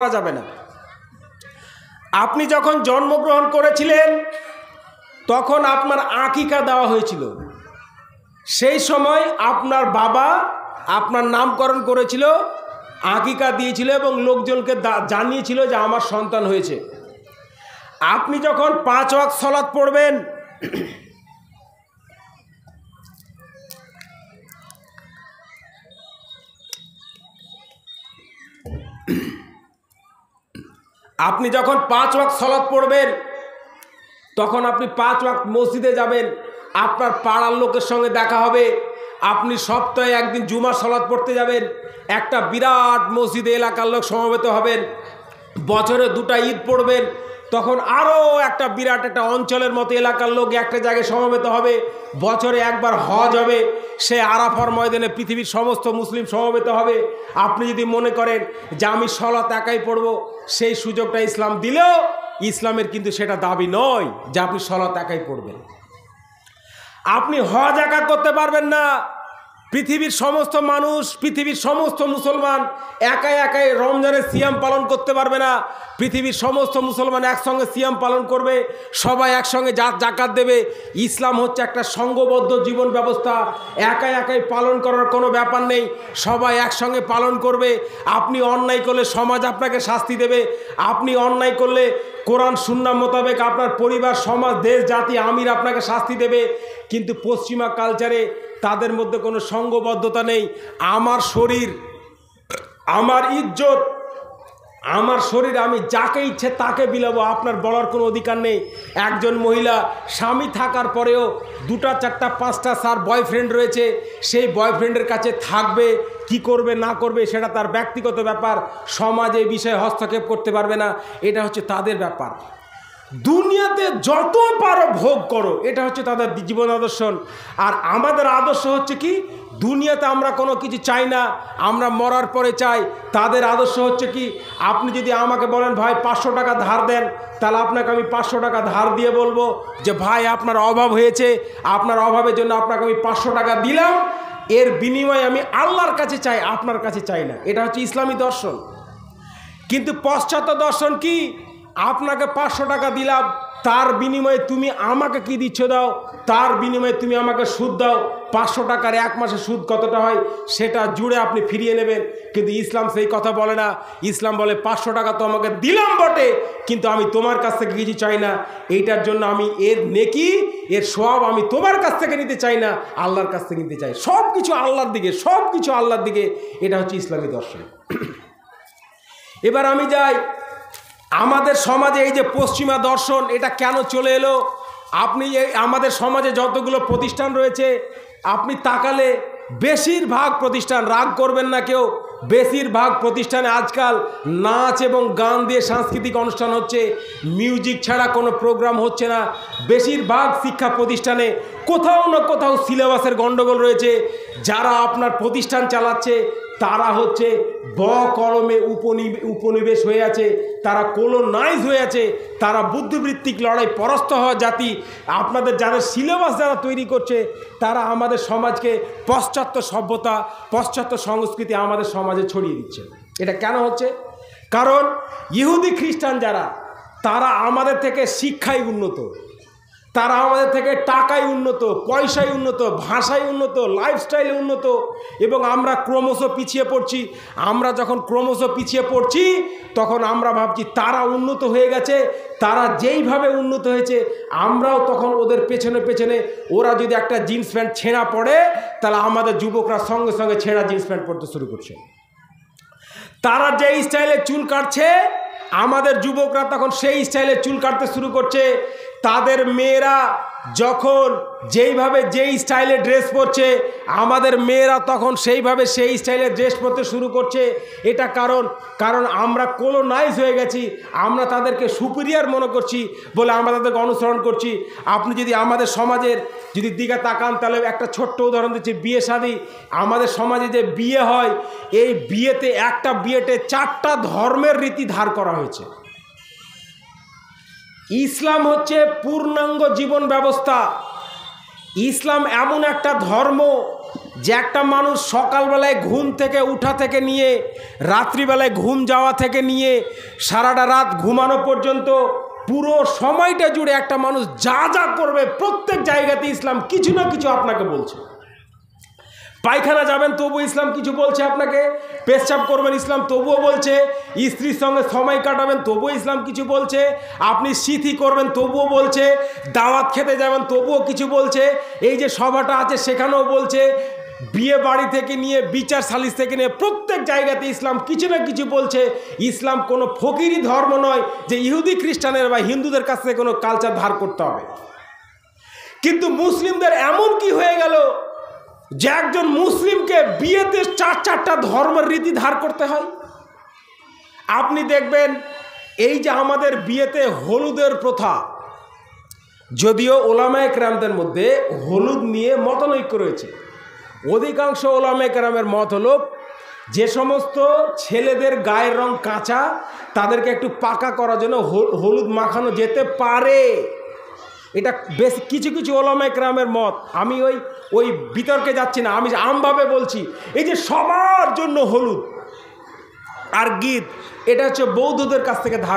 করা যাবে না। আপনি যখন জন্মগ্রহণ করেছিলেন তখন আপনার আকিকা দেওয়া হয়েছিল। সেই সময় আপনার বাবা আপনার নামকরণ করেছিল, আকিকা দিয়েছিল এবং লোকজনকে জানিয়েছিল যে আমার সন্তান হয়েছে। আপনি যখন 5 ওয়াক্ত সালাত পড়বেন, আপনি যখন 5 ওয়াক্ত সালাত পড়বেন তখন আপনি 5 ওয়াক্ত মসজিদে যাবেন, আপনার পাড়ার লোকের সঙ্গে দেখা হবে। আপনি সপ্তাহে একদিন জুমার সালাত পড়তে যাবেন, একটা বিরাট মসজিদে এলাকার লোক সমবেত হবেন। বছরে 2টা ঈদ পড়বেন, তখন আরও একটা বিরাট একটা অঞ্চলের মতো এলাকার লোক একটা জায়গায় সমবেত হবে। বছরে একবার হজ হবে, সে আরাফার ময়দানে পৃথিবীর সমস্ত মুসলিম সমবেত হবে। আপনি যদি মনে করেন যে আমি সালাত একাই পড়ব, সেই সুযোগটা ইসলাম দিলেও ইসলামের কিন্তু সেটা দাবি নয় যে আপনি সালাত একাই পড়বেন। আপনি হজ একা করতে পারবেন না। পৃথিবীর সমস্ত মানুষ, পৃথিবীর সমস্ত মুসলমান একাই একাই রমজানের সিয়াম পালন করতে পারবে না। পৃথিবীর সমস্ত মুসলমান একসঙ্গে সিয়াম পালন করবে, সবাই একসঙ্গে জাকাত দেবে। ইসলাম হচ্ছে একটা সংঘবদ্ধ জীবন ব্যবস্থা, একাই একাই পালন করার কোনো ব্যাপার নেই, সবাই একসঙ্গে পালন করবে। আপনি অন্যায় করলে সমাজ আপনাকে শাস্তি দেবে, আপনি অন্যায় করলে কোরআন সুন্নাহ মোতাবেক আপনার পরিবার, সমাজ, দেশ, জাতি, আমির আপনাকে শাস্তি দেবে। কিন্তু পশ্চিমা কালচারে তাদের মধ্যে কোনো সংঘবদ্ধতা নেই। আমার শরীর, আমার ইজ্জত, আমার শরীর, আমি যাকে ইচ্ছে তাকে বিলাবো, আপনার বলার কোনো অধিকার নেই। একজন মহিলা স্বামী থাকার পরেও 2টা 4টা 5টা তার বয়ফ্রেন্ড রয়েছে, সেই বয়ফ্রেন্ডের কাছে থাকবে, কি করবে না করবে সেটা তার ব্যক্তিগত ব্যাপার। সমাজ এই বিষয়ে হস্তক্ষেপ করতে পারবে না, এটা হচ্ছে তাদের ব্যাপার। দুনিয়াতে যত পারো ভোগ করো, এটা হচ্ছে তাদের জীবন আদর্শ। আর আমাদের আদর্শ হচ্ছে কি, দুনিয়াতে আমরা কোনো কিছু চাই না, আমরা মরার পরে চাই। তাদের আদর্শ হচ্ছে কি, আপনি যদি আমাকে বলেন ভাই 500 টাকা ধার দেন, তাহলে আপনাকে আমি 500 টাকা ধার দিয়ে বলবো যে ভাই আপনার অভাব হয়েছে, আপনার অভাবের জন্য আপনাকে আমি 500 টাকা দিলাম, এর বিনিময়ে আমি আল্লাহর কাছে চাই, আপনার কাছে চাই না। এটা হচ্ছে ইসলামী দর্শন। কিন্তু পাশ্চাত্য দর্শন কি, আপনাকে 500 টাকা দিলাম, তার বিনিময়ে তুমি আমাকে কি দিচ্ছ দাও, তার বিনিময়ে তুমি আমাকে সুদ দাও। 500 টাকার 1 মাসে সুদ কতটা হয় সেটা জুড়ে আপনি ফিরিয়ে নেবেন। কিন্তু ইসলাম সেই কথা বলে না। ইসলাম বলে 500 টাকা তো আমাকে দিলাম বটে, কিন্তু আমি তোমার কাছ থেকে কিছু চাই না। এইটার জন্য আমি এর নেকি, এর সওয়াব আমি তোমার কাছ থেকে নিতে চাই না, আল্লাহর কাছ থেকে নিতে চাই। সব কিছু আল্লাহর দিকে, সব কিছু আল্লাহর দিকে। এটা হচ্ছে ইসলামী দর্শন। এবার আমি যাই, আমাদের সমাজে এই যে পশ্চিমা দর্শন, এটা কেন চলে এলো? আপনি এই আমাদের সমাজে যতগুলো প্রতিষ্ঠান রয়েছে, আপনি তাকালে বেশিরভাগ প্রতিষ্ঠান, রাগ করবেন না কেউ, বেশিরভাগ প্রতিষ্ঠানে আজকাল নাচ এবং গান দিয়ে সাংস্কৃতিক অনুষ্ঠান হচ্ছে, মিউজিক ছাড়া কোনো প্রোগ্রাম হচ্ছে না। বেশিরভাগ শিক্ষা প্রতিষ্ঠানে কোথাও না কোথাও সিলেবাসের গণ্ডগোল রয়েছে। যারা আপনার প্রতিষ্ঠান চালাচ্ছে তারা হচ্ছে কলমে উপনিবেশ হয়ে আছে, তারা কলোনাইজ হয়ে আছে, তারা বুদ্ধিবৃত্তিক লড়াই পরাস্ত হওয়া জাতি। আপনাদের যাদের সিলেবাস যারা তৈরি করছে, তারা আমাদের সমাজকে পাশ্চাত্য সভ্যতা, পাশ্চাত্য সংস্কৃতি আমাদের সমাজে ছড়িয়ে দিচ্ছে। এটা কেন হচ্ছে? কারণ ইহুদি খ্রিস্টান যারা, তারা আমাদের থেকে শিক্ষায় উন্নত, তারা আমাদের থেকে টাকায় উন্নত, পয়সায় উন্নত, ভাষায় উন্নত, লাইফস্টাইলে উন্নত, এবং আমরা ক্রমশ পিছিয়ে পড়ছি। আমরা যখন ক্রমশ পিছিয়ে পড়ছি তখন আমরা ভাবছি তারা উন্নত হয়ে গেছে, তারা যেইভাবে উন্নত হয়েছে আমরাও তখন ওদের পেছনে পেছনে, ওরা যদি একটা জিন্স প্যান্ট ছেঁড়া পড়ে তাহলে আমাদের যুবকরা সঙ্গে সঙ্গে ছেঁড়া জিন্স প্যান্ট পরতে শুরু করছে। তারা যে স্টাইলে চুল কাটছে, আমাদের যুবকরা তখন সেই স্টাইলে চুল কাটতে শুরু করছে। তাদের মেয়েরা যখন যেইভাবে যেই স্টাইলে ড্রেস পরছে, আমাদের মেয়েরা তখন সেইভাবে সেই স্টাইলে ড্রেস পরতে শুরু করছে। এটা কারণ আমরা কলোনাইজ হয়ে গেছি, আমরা তাদেরকে সুপিরিয়র মনে করছি বলে আমরা তাদেরকে অনুসরণ করছি। আপনি যদি আমাদের সমাজের যদি দিকে তাকান, তাহলে একটা ছোট্ট উদাহরণ দিচ্ছি, বিয়ে শাদী। আমাদের সমাজে যে বিয়ে হয়, এই বিয়েতে একটা বিয়েতে 4টা ধর্মের রীতি ধার করা হয়েছে। ইসলাম হচ্ছে পূর্ণাঙ্গ জীবন ব্যবস্থা। ইসলাম এমন একটা ধর্ম যে একটা মানুষ সকালবেলায় ঘুম থেকে উঠা থেকে নিয়ে রাত্রিবেলায় ঘুম যাওয়া থেকে নিয়ে সারাটা রাত ঘুমানো পর্যন্ত পুরো সময়টা জুড়ে একটা মানুষ যা যা করবে প্রত্যেক জায়গাতে ইসলাম কিছু না কিছু আপনাকে বলছে। পায়খানা যাবেন তবুও ইসলাম কিছু বলছে আপনাকে, পেশাব করবেন ইসলাম তবুও বলছে, স্ত্রীর সঙ্গে সময় কাটাবেন তবুও ইসলাম কিছু বলছে, আপনি সিথি করবেন তবুও বলছে, দাওয়াত খেতে যাবেন তবুও কিছু বলছে, এই যে সভাটা আছে সেখানেও বলছে, বিয়ে বাড়ি থেকে নিয়ে বিচার সালিশ থেকে নিয়ে প্রত্যেক জায়গাতে ইসলাম কিছু না কিছু বলছে। ইসলাম কোনো ফকিরি ধর্ম নয় যে ইহুদি খ্রিস্টানের বা হিন্দুদের কাছ থেকে কোনো কালচার ধার করতে হবে। কিন্তু মুসলিমদের এমন কি হয়ে গেল যে একজন মুসলিমকে বিয়েতে চারটা ধর্মের রীতি ধার করতে হয়। আপনি দেখবেন এই যে আমাদের বিয়েতে হলুদের প্রথা, যদিও ওলামায়ে কেরামদের মধ্যে হলুদ নিয়ে মতানৈক্য রয়েছে, অধিকাংশ ওলামায়ে কেরামের মত হলো যে সমস্ত ছেলেদের গায়ের রং কাঁচা তাদেরকে একটু পাকা করার জন্য হলুদ মাখানো যেতে পারে। এটা বেশ কিছু কিছু ওলামায়ে কেরামের মত, আমি ওই বিতর্কে যাচ্ছি না, আমি আমভাবে বলছি। এই যে সবার জন্য হলুদ আর গীত, এটা হচ্ছে বৌদ্ধদের কাছ থেকে ধার